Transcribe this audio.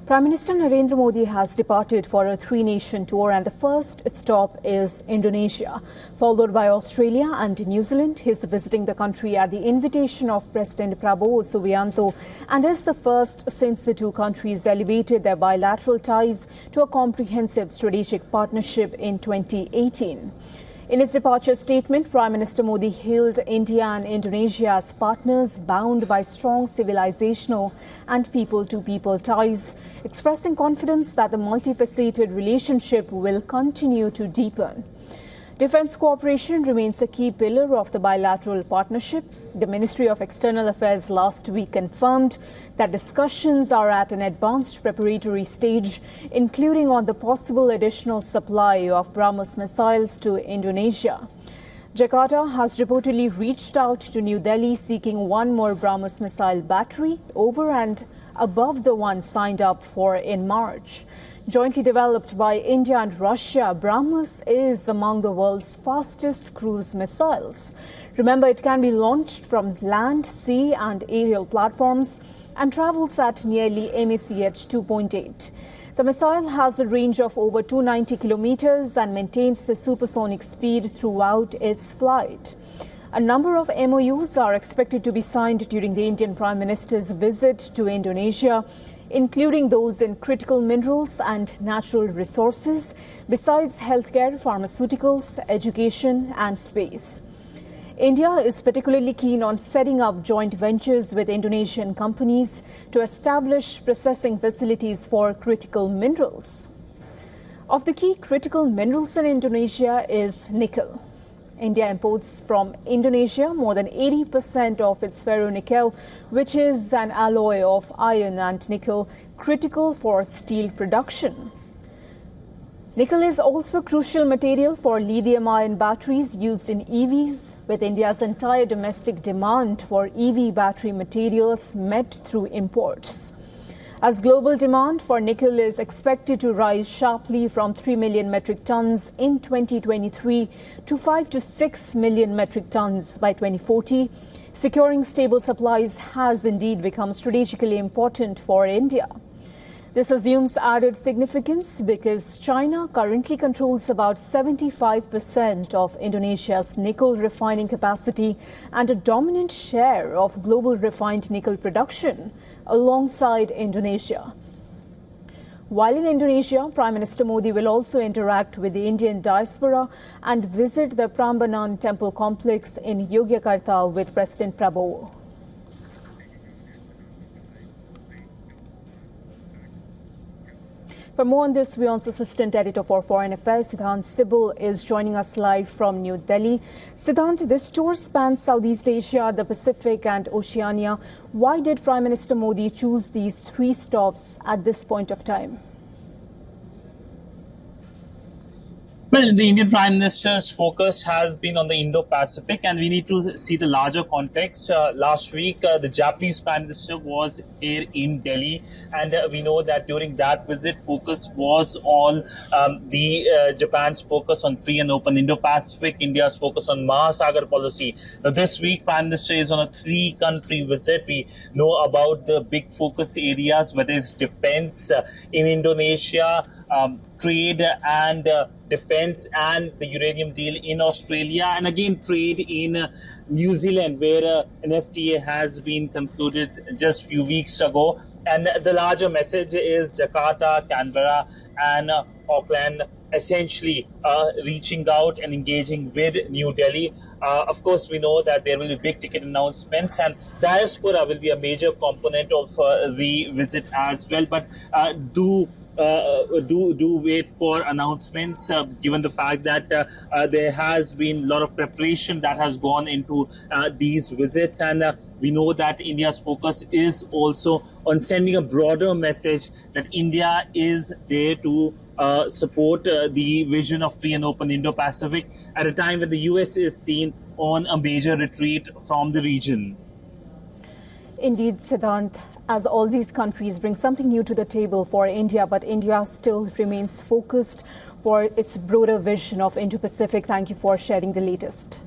Prime Minister Narendra Modi has departed for a three-nation tour, and the first stop is Indonesia, followed by Australia and New Zealand. He is visiting the country at the invitation of President Prabowo and is the first since the two countries elevated their bilateral ties to a comprehensive strategic partnership in 2018. In his departure statement, Prime Minister Modi hailed India and Indonesia as partners bound by strong civilizational and people-to-people ties, expressing confidence that the multifaceted relationship will continue to deepen. Defence cooperation remains a key pillar of the bilateral partnership. The Ministry of External Affairs last week confirmed that discussions are at an advanced preparatory stage, including on the possible additional supply of BrahMos missiles to Indonesia. Jakarta has reportedly reached out to New Delhi seeking one more BrahMos missile battery over and above the one signed up for in March. Jointly developed by India and Russia, BrahMos is among the world's fastest cruise missiles. Remember, it can be launched from land, sea and aerial platforms and travels at nearly MACH 2.8. The missile has a range of over 290 kilometers and maintains the supersonic speed throughout its flight. A number of MOUs are expected to be signed during the Indian Prime Minister's visit to Indonesia, including those in critical minerals and natural resources, besides healthcare, pharmaceuticals, education and space. India is particularly keen on setting up joint ventures with Indonesian companies to establish processing facilities for critical minerals. Of the key critical minerals in Indonesia is nickel. India imports from Indonesia more than 80% of its ferronickel, which is an alloy of iron and nickel critical for steel production. Nickel is also crucial material for lithium-ion batteries used in EVs, with India's entire domestic demand for EV battery materials met through imports. As global demand for nickel is expected to rise sharply from 3 million metric tons in 2023 to 5 to 6 million metric tons by 2040, securing stable supplies has indeed become strategically important for India. This assumes added significance because China currently controls about 75% of Indonesia's nickel refining capacity and a dominant share of global refined nickel production, alongside Indonesia. While in Indonesia, Prime Minister Modi will also interact with the Indian diaspora and visit the Prambanan temple complex in Yogyakarta with President Prabowo. For more on this, WION's Assistant Editor for Foreign Affairs, Siddhant Sibul, is joining us live from New Delhi. Siddhant, this tour spans Southeast Asia, the Pacific and Oceania. Why did Prime Minister Modi choose these three stops at this point of time? Well, the Indian Prime Minister's focus has been on the Indo-Pacific, and we need to see the larger context. Last week, the Japanese Prime Minister was here in Delhi, and we know that during that visit, focus was on Japan's focus on free and open Indo-Pacific, India's focus on Mahasagar policy. Now, this week, Prime Minister is on a three-country visit. We know about the big focus areas, whether it's defense in Indonesia, trade and defense, and the uranium deal in Australia, and again trade in New Zealand, where an FTA has been concluded just a few weeks ago. And the larger message is Jakarta, Canberra and Auckland essentially reaching out and engaging with New Delhi. Of course, we know that there will be big ticket announcements, and diaspora will be a major component of the visit as well. But do wait for announcements, given the fact that there has been a lot of preparation that has gone into these visits, and we know that India's focus is also on sending a broader message that India is there to support the vision of free and open Indo-Pacific at a time when the US is seen on a major retreat from the region. Indeed, Siddhant, as all these countries bring something new to the table for India, but India still remains focused for its broader vision of Indo-Pacific. Thank you for sharing the latest.